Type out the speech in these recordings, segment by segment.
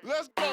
Let's go.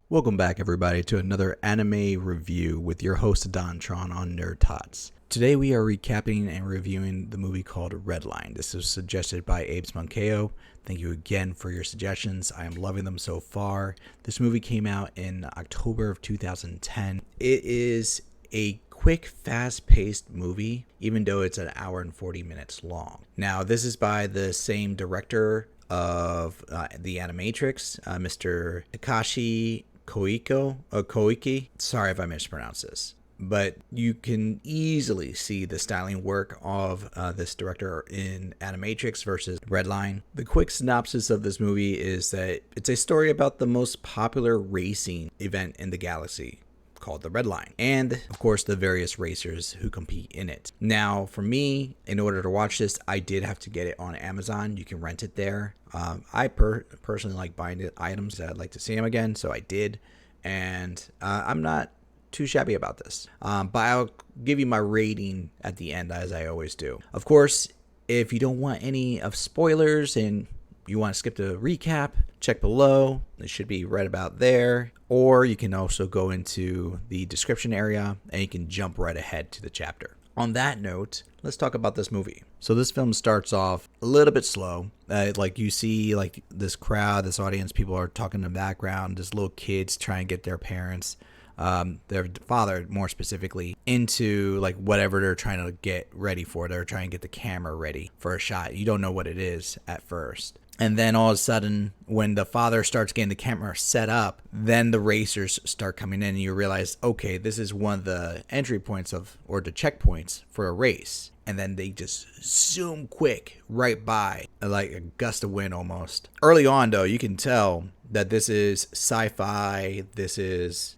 Welcome back, everybody, to another anime review with your host Ahdontron on NerdTots. Today we are recapping and reviewing the movie called Redline. This was suggested by Abe Spunkeo. Thank you again for your suggestions. I am loving them so far. This movie came out in October of 2010. It is a quick, fast-paced movie, even though it's an hour and 40 minutes long. Now, this is by the same director of The Animatrix, Mr. Takashi Koike. Sorry if I mispronounced this. But you can easily see the styling work of this director in Animatrix versus Redline. The quick synopsis of this movie is that it's a story about the most popular racing event in the galaxy, called the Redline, and of course the various racers who compete in it. Now, for me, in order to watch this, I did have to get it on Amazon. You can rent it there. I personally like buying the items that I'd like to see them again, so I did, and I'm not too shabby about this. But I'll give you my rating at the end, as I always do. Of course, if you don't want any of spoilers and you want to skip the recap, check below. It should be right about there. Or you can also go into the description area and you can jump right ahead to the chapter. On that note, let's talk about this movie. So this film starts off a little bit slow. Like you see like this crowd, this audience, people are talking in the background. There's little kids trying to get their parents, their father more specifically, into like whatever they're trying to get ready for. They're trying to get the camera ready for a shot. You don't know what it is at first. And then all of a sudden, when the father starts getting the camera set up, then the racers start coming in and you realize, okay, this is one of the entry points or the checkpoints for a race. And then they just zoom quick right by, like a gust of wind almost. Early on, though, you can tell that this is sci-fi, this is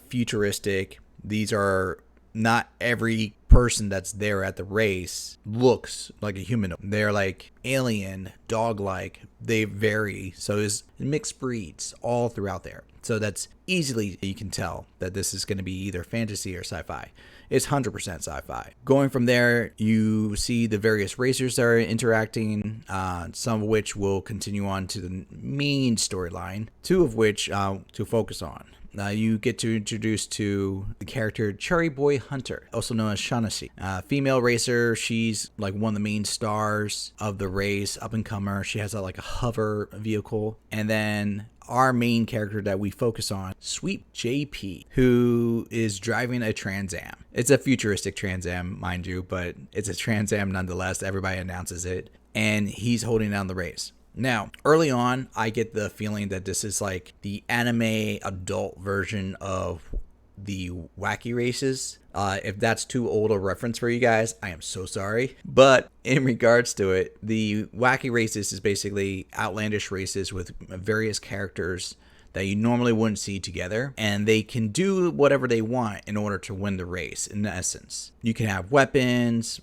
futuristic. These are not every person that's there at the race looks like a human. They're like alien, dog-like. They vary. So there's mixed breeds all throughout there. So that's easily, you can tell that this is going to be either fantasy or sci-fi. It's 100% sci-fi. Going from there, you see the various racers that are interacting, some of which will continue on to the main storyline, two of which to focus on. You get to introduce to the character Cherry Boy Hunter, also known as Shanashi. Female racer, she's like one of the main stars of the race, up and comer. She has like a hover vehicle. And then our main character that we focus on, Sweet JP, who is driving a Trans Am. It's a futuristic Trans Am, mind you, but it's a Trans Am nonetheless. Everybody announces it. And he's holding down the race. Now, early on, I get the feeling that this is like the anime adult version of the wacky races. If that's too old a reference for you guys, I am so sorry. But in regards to it, the wacky races is basically outlandish races with various characters that you normally wouldn't see together, and they can do whatever they want in order to win the race, in essence. You can have weapons,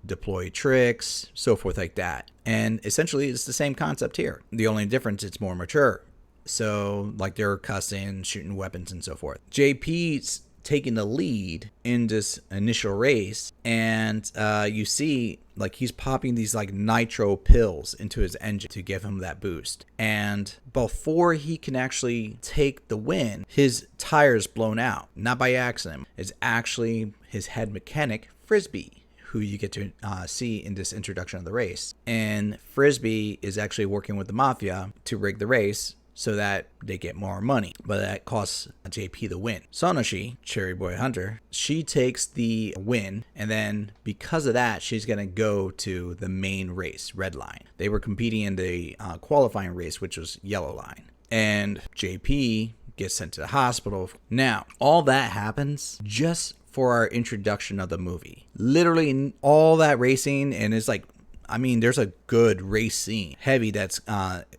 deploy tricks, so forth like that. And essentially, it's the same concept here. The only difference, it's more mature. So, like, they're cussing, shooting weapons, and so forth. JP's taking the lead in this initial race, and you see like he's popping these like nitro pills into his engine to give him that boost, and before he can actually take the win, his tire's blown out. Not by accident. It's actually his head mechanic, Frisbee, who you get to see in this introduction of the race. And Frisbee is actually working with the mafia to rig the race so that they get more money, but that costs JP the win. Sonoshi, Cherry Boy Hunter, she takes the win, and then because of that, she's gonna go to the main race, Redline. They were competing in the qualifying race, which was Yellow Line, and JP gets sent to the hospital. Now, all that happens just for our introduction of the movie. Literally all that racing, and it's like, I mean, there's a good race scene. Heavy that's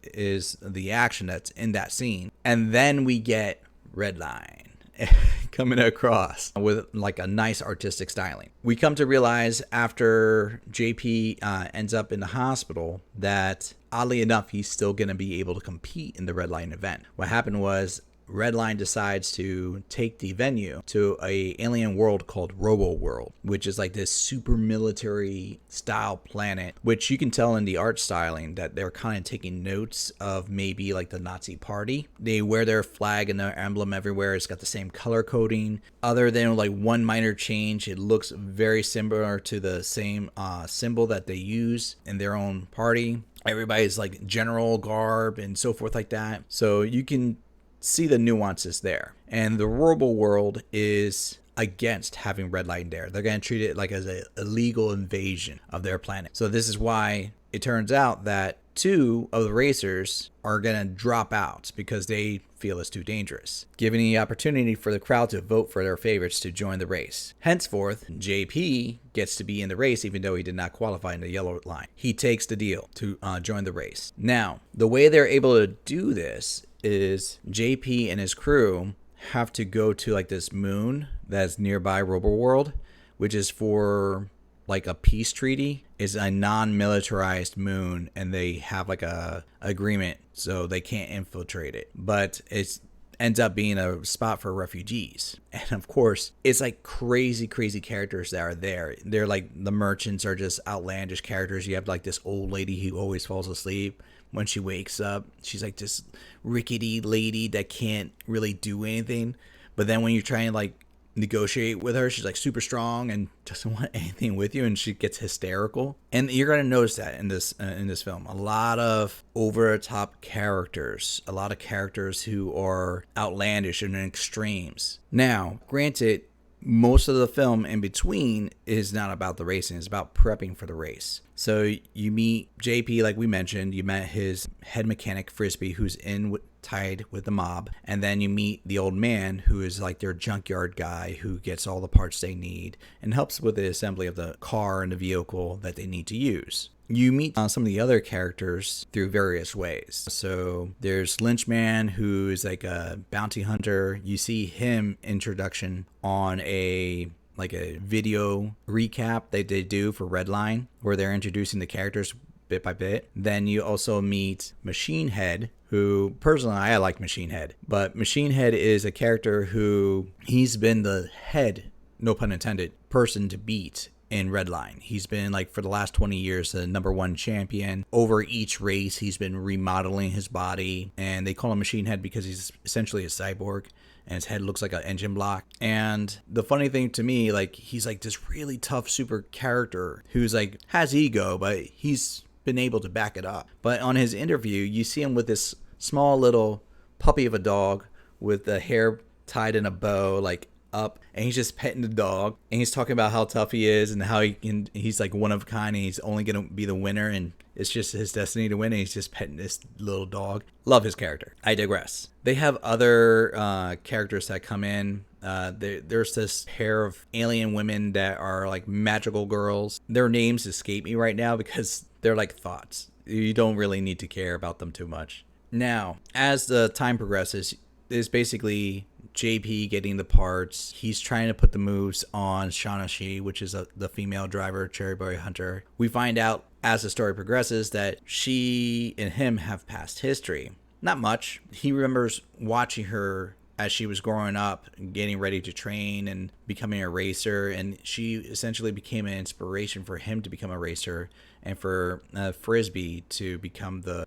is the action that's in that scene. And then we get Redline coming across with like a nice artistic styling. We come to realize after JP ends up in the hospital that oddly enough, he's still going to be able to compete in the Redline event. What happened was Redline decides to take the venue to a alien world called Robo World, which is like this super military style planet, which you can tell in the art styling that they're kind of taking notes of maybe like the Nazi party. They wear their flag and their emblem everywhere. It's got the same color coding. Other than like one minor change, it looks very similar to the same symbol that they use in their own party. Everybody's like general garb and so forth like that. So you can see the nuances there. And the Robo World is against having Redline there. They're going to treat it like as an illegal invasion of their planet. So this is why it turns out that 2 of the racers are going to drop out because they feel it's too dangerous, giving the opportunity for the crowd to vote for their favorites to join the race. Henceforth, JP gets to be in the race even though he did not qualify in the yellow line. He takes the deal to join the race. Now, the way they're able to do this is JP and his crew have to go to like this moon that's nearby Robo World, which is for like a peace treaty. Is a non-militarized moon, and they have like a agreement so they can't infiltrate it, but it ends up being a spot for refugees. And of course, it's like crazy characters that are there. They're like, the merchants are just outlandish characters. You have like this old lady who always falls asleep when she wakes up. She's like this rickety lady that can't really do anything, but then when you're trying to like negotiate with her, she's like super strong and doesn't want anything with you, and she gets hysterical. And you're going to notice that in this film, a lot of over the top characters, a lot of characters who are outlandish and in extremes. Now, granted, most of the film in between is not about the racing, it's about prepping for the race. So you meet JP, like we mentioned. You met his head mechanic Frisbee, who's tied with the mob, and then you meet the old man, who is like their junkyard guy who gets all the parts they need and helps with the assembly of the car and the vehicle that they need to use. You meet some of the other characters through various ways. So there's Lynchman, who is like a bounty hunter. You see him introduction on a video recap that they do for Redline, where they're introducing the characters bit by bit. Then you also meet Machine Head, who personally I like Machine Head, but Machine Head is a character who he's been the head, no pun intended, person to beat in Redline. He's been like for the last 20 years the #1 champion. Over each race he's been remodeling his body, and they call him Machine Head because he's essentially a cyborg and his head looks like an engine block. And the funny thing to me, like, he's like this really tough super character who's like has ego, but he's been able to back it up. But on his interview, you see him with this small little puppy of a dog with the hair tied in a bow, like up, and he's just petting the dog, and he's talking about how tough he is and how he's like one of a kind, and he's only gonna be the winner, and it's just his destiny to win, and he's just petting this little dog. Love his character. I digress. They have other characters that come in. There's this pair of alien women that are like magical girls. Their names escape me right now because they're like thoughts. You don't really need to care about them too much. Now, as the time progresses, there's basically JP getting the parts. He's trying to put the moves on Shaughnessy, which is the female driver, Cherry Boy Hunter. We find out as the story progresses that she and him have past history. Not much. He remembers watching her as she was growing up, getting ready to train and becoming a racer, and she essentially became an inspiration for him to become a racer and for Frisbee to become the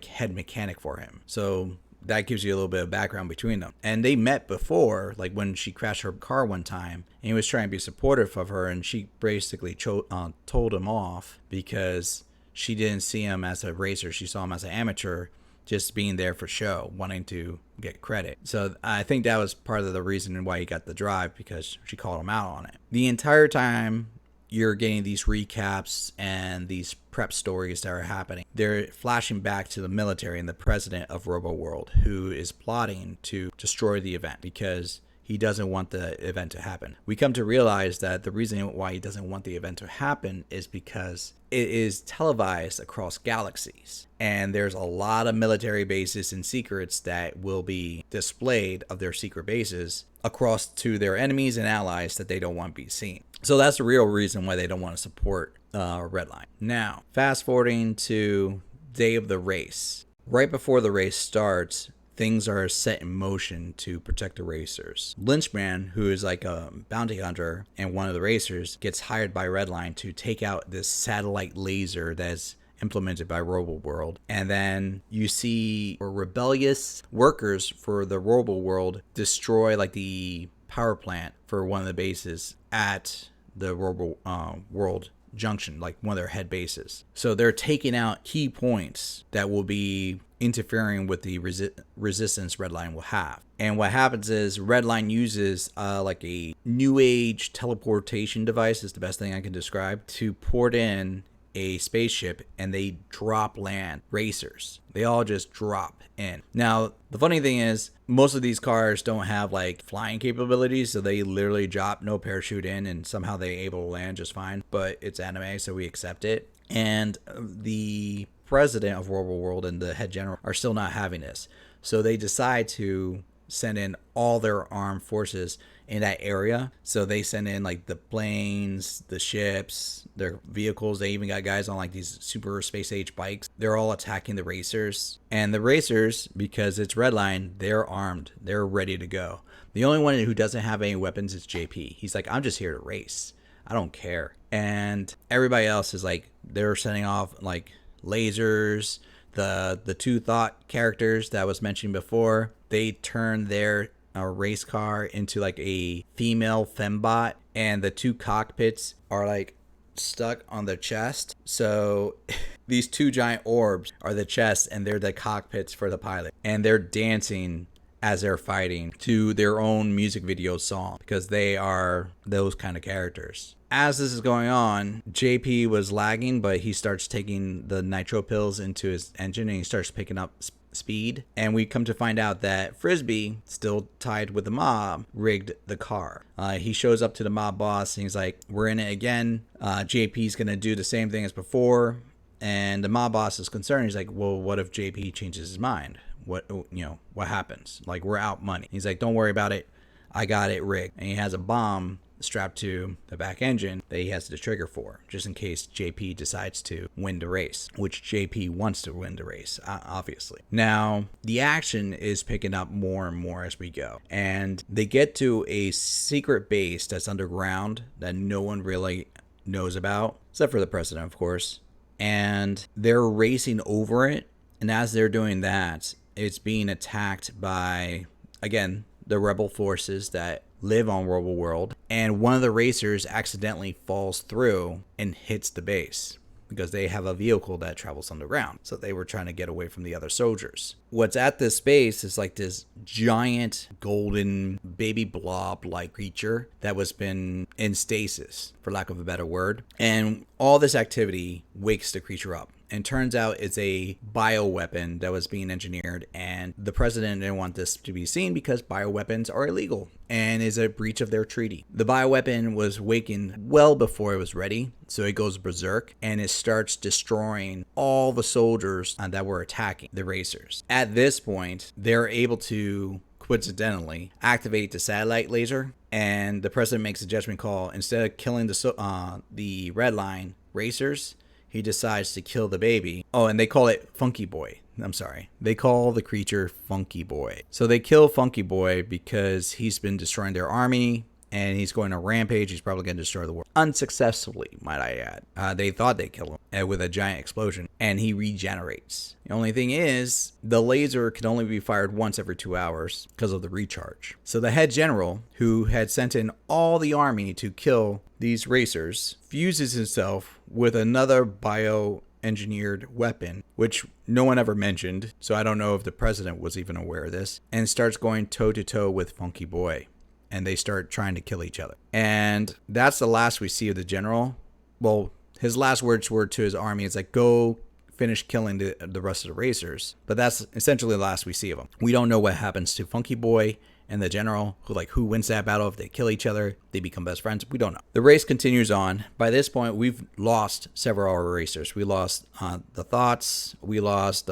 head mechanic for him. So that gives you a little bit of background between them. And they met before, like when she crashed her car one time, and he was trying to be supportive of her, and she basically told him off because she didn't see him as a racer. She saw him as an amateur, just being there for show, wanting to get credit. So I think that was part of the reason why he got the drive, because she called him out on it. The entire time you're getting these recaps and these prep stories that are happening, they're flashing back to the military and the president of Robo World, who is plotting to destroy the event because he doesn't want the event to happen. We come to realize that the reason why he doesn't want the event to happen is because it is televised across galaxies, and there's a lot of military bases and secrets that will be displayed of their secret bases across to their enemies and allies that they don't want to be seen. So that's the real reason why they don't want to support Redline. Now, fast forwarding to day of the race. Right before the race starts, things are set in motion to protect the racers. Lynchman, who is like a bounty hunter and one of the racers, gets hired by Redline to take out this satellite laser that's implemented by RoboWorld. And then you see rebellious workers for the RoboWorld destroy like the power plant for one of the bases at the RoboWorld junction, like one of their head bases. So they're taking out key points that will be interfering with the resistance Redline will have. And what happens is Redline uses like a new age teleportation device, is the best thing I can describe, to port in a spaceship, and they drop land racers. They all just drop in. Now, the funny thing is, most of these cars don't have like flying capabilities, so they literally drop, no parachute in, and somehow they're able to land just fine. But it's anime, so we accept it. And the president of RoboWorld and the head general are still not having this. So they decide to send in all their armed forces in that area. So they send in like the planes, the ships, their vehicles. They even got guys on like these super space age bikes. They're all attacking the racers. And the racers, because it's Redline, they're armed. They're ready to go. The only one who doesn't have any weapons is JP. He's like, I'm just here to race. I don't care. And everybody else is like, they're sending off like lasers. The two thought characters that was mentioned before, they turn their race car into like a female fembot, and the two cockpits are like stuck on the chest. So these two giant orbs are the chest, and they're the cockpits for the pilot, and they're dancing as they're fighting to their own music video song, because they are those kind of characters. As this is going on, JP was lagging, but he starts taking the nitro pills into his engine, and he starts picking up speed. And we come to find out that Frisbee, still tied with the mob, rigged the car. He shows up to the mob boss, and he's like, we're in it again. JP's going to do the same thing as before. And the mob boss is concerned. He's like, well, what if JP changes his mind? What happens? Like, we're out money. He's like, don't worry about it. I got it rigged. And he has a bomb strapped to the back engine that he has the trigger for, just in case JP decides to win the race, which JP wants to win the race, obviously. Now, the action is picking up more and more as we go, and they get to a secret base that's underground that no one really knows about, except for the president, of course, and they're racing over it. And as they're doing that, it's being attacked by, again, the rebel forces that live on RoboWorld, and one of the racers accidentally falls through and hits the base because they have a vehicle that travels underground. So they were trying to get away from the other soldiers. What's at this base is like this giant golden baby blob-like creature that was been in stasis, for lack of a better word. And all this activity wakes the creature up. And turns out it's a bioweapon that was being engineered, and the president didn't want this to be seen because bioweapons are illegal and is a breach of their treaty. The bioweapon was wakened well before it was ready, so it goes berserk and it starts destroying all the soldiers that were attacking the racers. At this point, they're able to coincidentally activate the satellite laser, and the president makes a judgment call. Instead of killing the Redline racers, he decides to kill the baby. Oh, and they call it Funky Boy. I'm sorry. They call the creature Funky Boy. So they kill Funky Boy because he's been destroying their army, and he's going on a rampage. He's probably going to destroy the world. Unsuccessfully, might I add. They thought they killed him with a giant explosion, and he regenerates. The only thing is, the laser can only be fired once every 2 hours because of the recharge. So the head general, who had sent in all the army to kill these racers, fuses himself with another bio-engineered weapon, which no one ever mentioned, so I don't know if the president was even aware of this, and starts going toe-to-toe with Funky Boy. And they start trying to kill each other. And that's the last we see of the general. Well, his last words were to his army, it's like, go finish killing the rest of the racers. But that's essentially the last we see of him. We don't know what happens to Funky Boy and the general, who wins that battle. If they kill each other, they become best friends. We don't know. The race continues on. By this point, we've lost several of our racers. We lost the Thoughts. We lost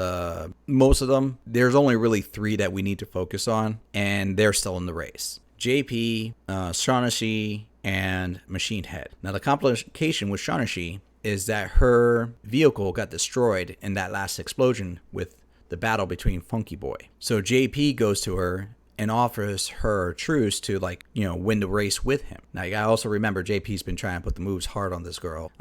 most of them. There's only really 3 that we need to focus on, and they're still in the race. JP, Shaughnessy, and Machine Head. Now, the complication with Shaughnessy is that her vehicle got destroyed in that last explosion with the battle between Funky Boy. So JP goes to her and offers her truce to, like, win the race with him. Now, I also remember JP's been trying to put the moves hard on this girl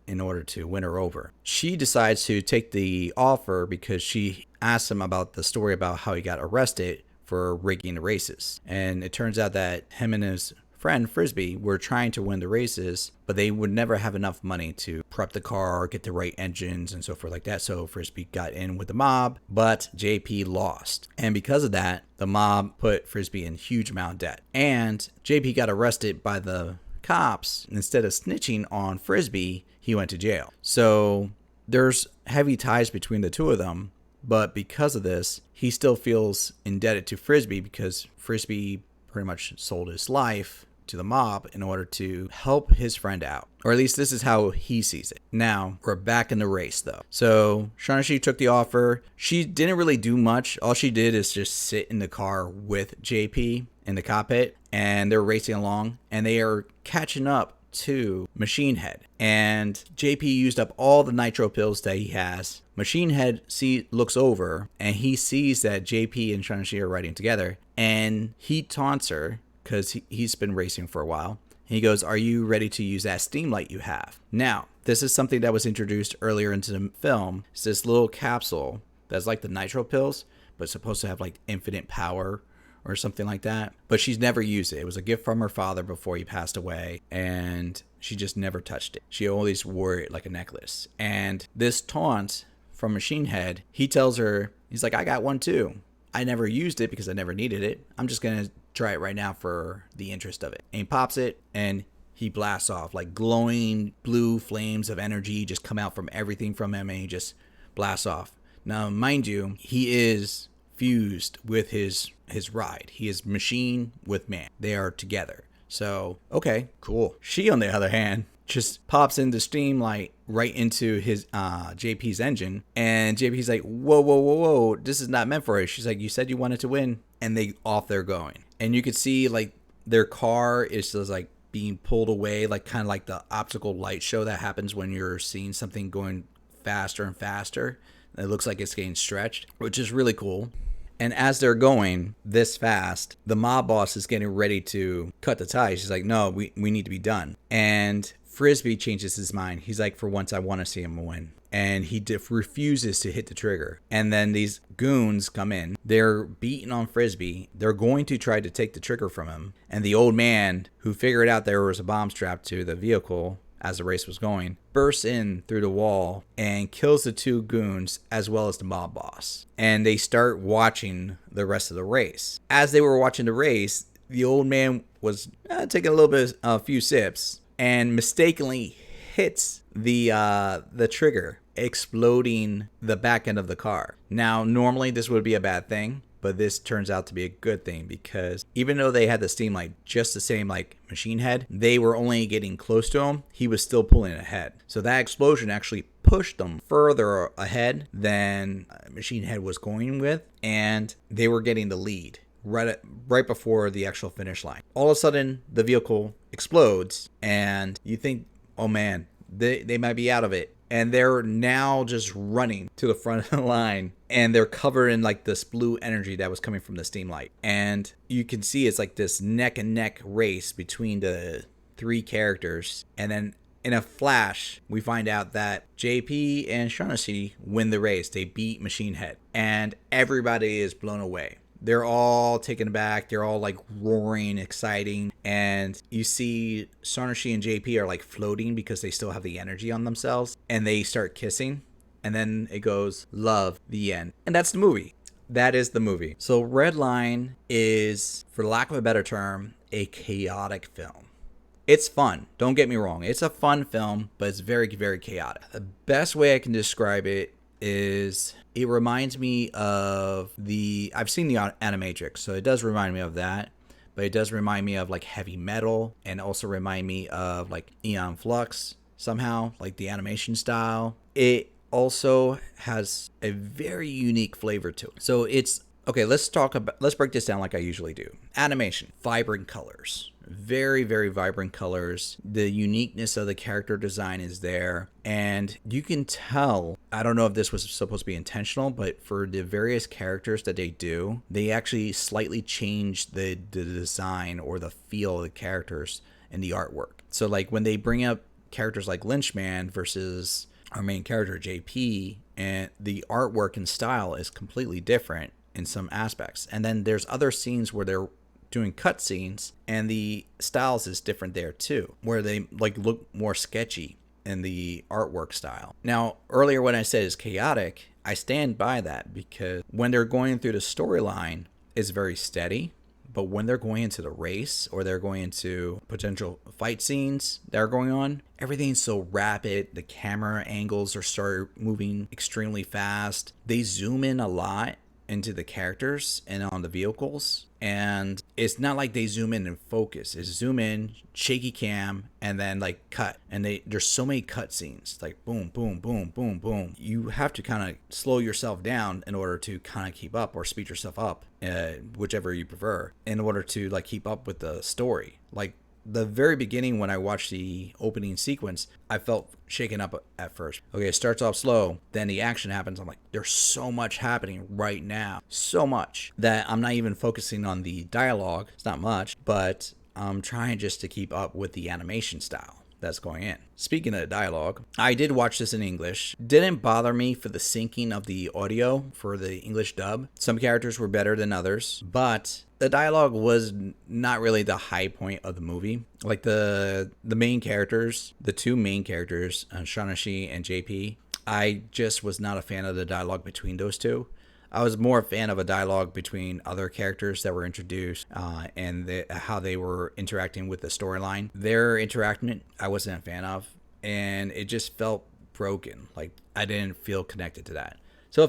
in order to win her over. She decides to take the offer because she asks him about the story about how he got arrested for rigging the races. And it turns out that him and his friend Frisbee were trying to win the races, but they would never have enough money to prep the car, get the right engines, and so forth like that. So Frisbee got in with the mob, but JP lost. And because of that, the mob put Frisbee in huge amount of debt. And JP got arrested by the cops. Instead of snitching on Frisbee, he went to jail. So there's heavy ties between the two of them. But because of this, he still feels indebted to Frisbee because Frisbee pretty much sold his life to the mob in order to help his friend out. Or at least this is how he sees it. Now, we're back in the race though. So Shaughnessy took the offer. She didn't really do much. All she did is just sit in the car with JP in the cockpit, and they're racing along, and they are catching up to Machine Head. And JP used up all the nitro pills that he has. Machine Head looks over, and he sees that JP and Shaughnessy are riding together, and he taunts her because he's been racing for a while. He goes, "Are you ready to use that steam light you have?" Now, this is something that was introduced earlier into the film. It's this little capsule that's like the nitro pills, but supposed to have like infinite power or something like that. But she's never used it. It was a gift from her father before he passed away, and she just never touched it. She always wore it like a necklace. And this taunt from Machine Head, he tells her, he's like, "I got one too. I never used it because I never needed it. I'm just going to try it right now for the interest of it." And he pops it, and he blasts off like glowing blue flames of energy just come out from everything from him, and he just blasts off. Now, mind you, he is fused with his ride. He is machine with man. They are together. So, okay, cool. She, on the other hand, just pops in the steam light right into his JP's engine, and JP's like, whoa, this is not meant for it. She's like, "You said you wanted to win," and they're going. And you could see like their car is just like being pulled away, like kind of like the optical light show that happens when you're seeing something going faster and faster. It looks like it's getting stretched, which is really cool. And as they're going this fast, the mob boss is getting ready to cut the ties. She's like, "No, we need to be done." And Frisbee changes his mind. He's like, "For once, I want to see him win." And he refuses to hit the trigger. And then these goons come in. They're beating on Frisbee. They're going to try to take the trigger from him. And the old man, who figured out there was a bomb strapped to the vehicle as the race was going, bursts in through the wall and kills the two goons as well as the mob boss. And they start watching the rest of the race. As they were watching the race, the old man was taking a few sips, and mistakenly hits the trigger, exploding the back end of the car. Now, normally this would be a bad thing, but this turns out to be a good thing, because even though they had the steam light just the same like Machine Head, they were only getting close to him. He was still pulling ahead. So that explosion actually pushed them further ahead than Machine Head was going with, and they were getting the lead right before the actual finish line. All of a sudden, the vehicle explodes, and you think, oh man, they might be out of it. And they're now just running to the front of the line, and they're covered in like this blue energy that was coming from the steam light. And you can see it's like this neck and neck race between the three characters. And then in a flash, we find out that JP and Shaughnessy win the race. They beat Machine Head, and everybody is blown away. They're all taken aback. They're all like roaring, exciting. And you see Shaughnessy and JP are like floating because they still have the energy on themselves. And they start kissing. And then it goes, love, the end. And that's the movie. That is the movie. So Redline is, for lack of a better term, a chaotic film. It's fun. Don't get me wrong. It's a fun film, but it's very, very chaotic. The best way I can describe it is, it reminds me of I've seen the Animatrix, so it does remind me of that, but it does remind me of like heavy metal, and also remind me of like Eon Flux somehow, like the animation style. It also has a very unique flavor to it. So it's, okay, let's break this down like I usually do. Animation, vibrant colors. Very, very vibrant colors. The uniqueness of the character design is there. And you can tell, I don't know if this was supposed to be intentional, but for the various characters that they do, they actually slightly change the design or the feel of the characters in the artwork. So like when they bring up characters like Lynchman versus our main character JP, and the artwork and style is completely different in some aspects. And then there's other scenes where they're doing cut scenes and the styles is different there too, where they like look more sketchy in the artwork style. Now, earlier when I said it's chaotic, I stand by that, because when they're going through the storyline, it's very steady. But when they're going into the race or they're going into potential fight scenes that are going on, everything's so rapid. The camera angles are start moving extremely fast. They zoom in a lot into the characters and on the vehicles. And it's not like they zoom in and focus. It's zoom in, shaky cam, and then like cut. And there's so many cut scenes, like boom, boom, boom, boom, boom. You have to kind of slow yourself down in order to kind of keep up, or speed yourself up, whichever you prefer, in order to like keep up with the story. Like the very beginning, when I watched the opening sequence, I felt shaken up at first. Okay, it starts off slow, then the action happens. I'm like, there's so much happening right now. So much that I'm not even focusing on the dialogue. It's not much, but I'm trying just to keep up with the animation style that's going in. Speaking of dialogue, I did watch this in English. Didn't bother me for the syncing of the audio for the English dub. Some characters were better than others, but the dialogue was not really the high point of the movie. Like the main characters, the two main characters, Shanashi and JP, I just was not a fan of the dialogue between those two. I was more a fan of a dialogue between other characters that were introduced and how they were interacting with the storyline. Their interaction, I wasn't a fan of, and it just felt broken. Like I didn't feel connected to that. So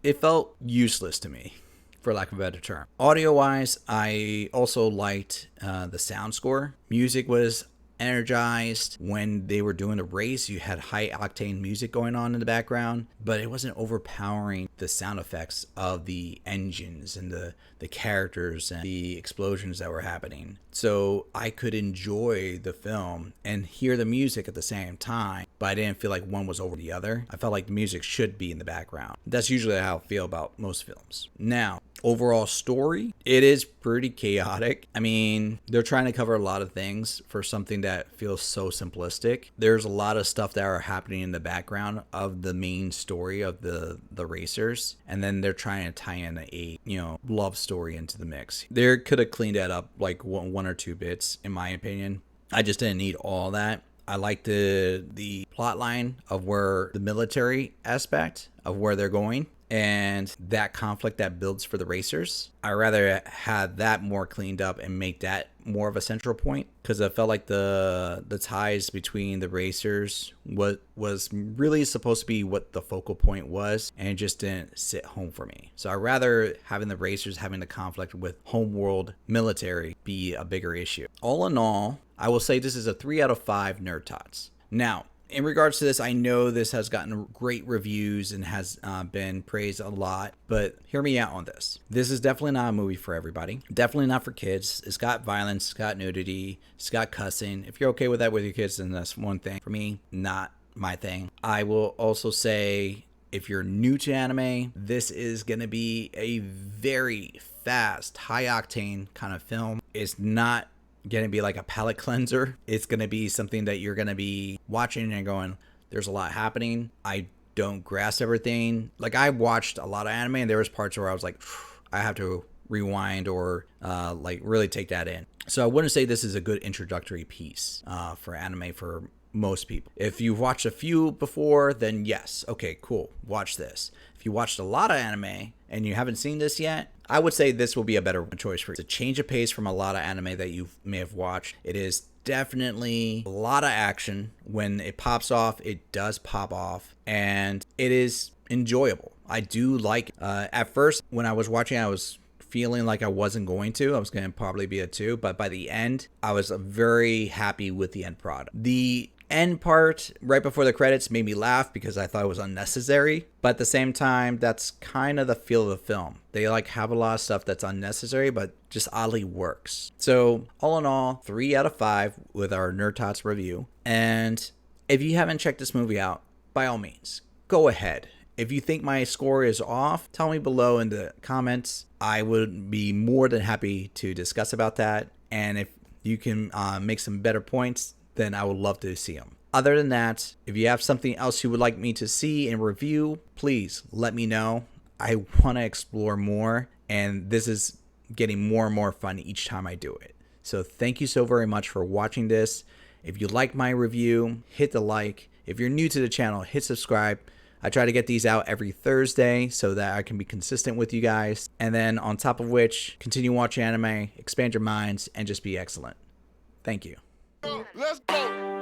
it felt useless to me, for lack of a better term. Audio-wise, I also liked the sound score. Music was energized. When they were doing the race, you had high octane music going on in the background, but it wasn't overpowering the sound effects of the engines and the characters and the explosions that were happening. So I could enjoy the film and hear the music at the same time, but I didn't feel like one was over the other. I felt like the music should be in the background. That's usually how I feel about most films. Now, overall story, it is pretty chaotic. I mean, they're trying to cover a lot of things for something that feels so simplistic. There's a lot of stuff that are happening in the background of the main story of the racers, and then they're trying to tie in a love story into the mix. They could have cleaned that up like one or two bits, in my opinion. I just didn't need all that. I like the plot line of where the military aspect of where they're going and that conflict that builds for the racers. I rather have that more cleaned up and make that more of a central point, because I felt like the ties between the racers was really supposed to be what the focal point was, and it just didn't sit home for me. So I rather having the racers having the conflict with homeworld military be a bigger issue. All in all, I will say this is a 3 out of 5 NerdTots. Now, in regards to this, I know this has gotten great reviews and has been praised a lot, but hear me out on this. This is definitely not a movie for everybody. Definitely not for kids. It's got violence, it's got nudity, it's got cussing. If you're okay with that with your kids, then that's one thing. For me, not my thing. I will also say, if you're new to anime, this is going to be a very fast, high-octane kind of film. It's not going to be like a palate cleanser. It's going to be something that you're going to be watching and going, there's a lot happening. I don't grasp everything. Like, I watched a lot of anime and there was parts where I was like, I have to rewind or like really take that in. So I wouldn't say this is a good introductory piece for anime for most people. If you've watched a few before, then yes, okay, cool, watch this. If you watched a lot of anime and you haven't seen this yet, I would say this will be a better choice for you. It's a change of pace from a lot of anime that you may have watched. It is definitely a lot of action. When it pops off, it does pop off, and it is enjoyable. I do like at first when I was watching, I was feeling like I wasn't going to. I was going to probably be a 2, but by the end, I was very happy with the end product. The end part right before the credits made me laugh because I thought it was unnecessary, but at the same time, that's kind of the feel of the film. They like have a lot of stuff that's unnecessary but just oddly works. So all in all, 3 out of 5 with our NerdTots review. And If you haven't checked this movie out, by all means, go ahead. If you think my score is off, tell me below in the comments. I would be more than happy to discuss about that. And if you can make some better points, then I would love to see them. Other than that, if you have something else you would like me to see and review, please let me know. I want to explore more, and this is getting more and more fun each time I do it. So thank you so very much for watching this. If you like my review, hit the like. If you're new to the channel, hit subscribe. I try to get these out every Thursday so that I can be consistent with you guys. And then on top of which, continue watching anime, expand your minds, and just be excellent. Thank you. Let's go.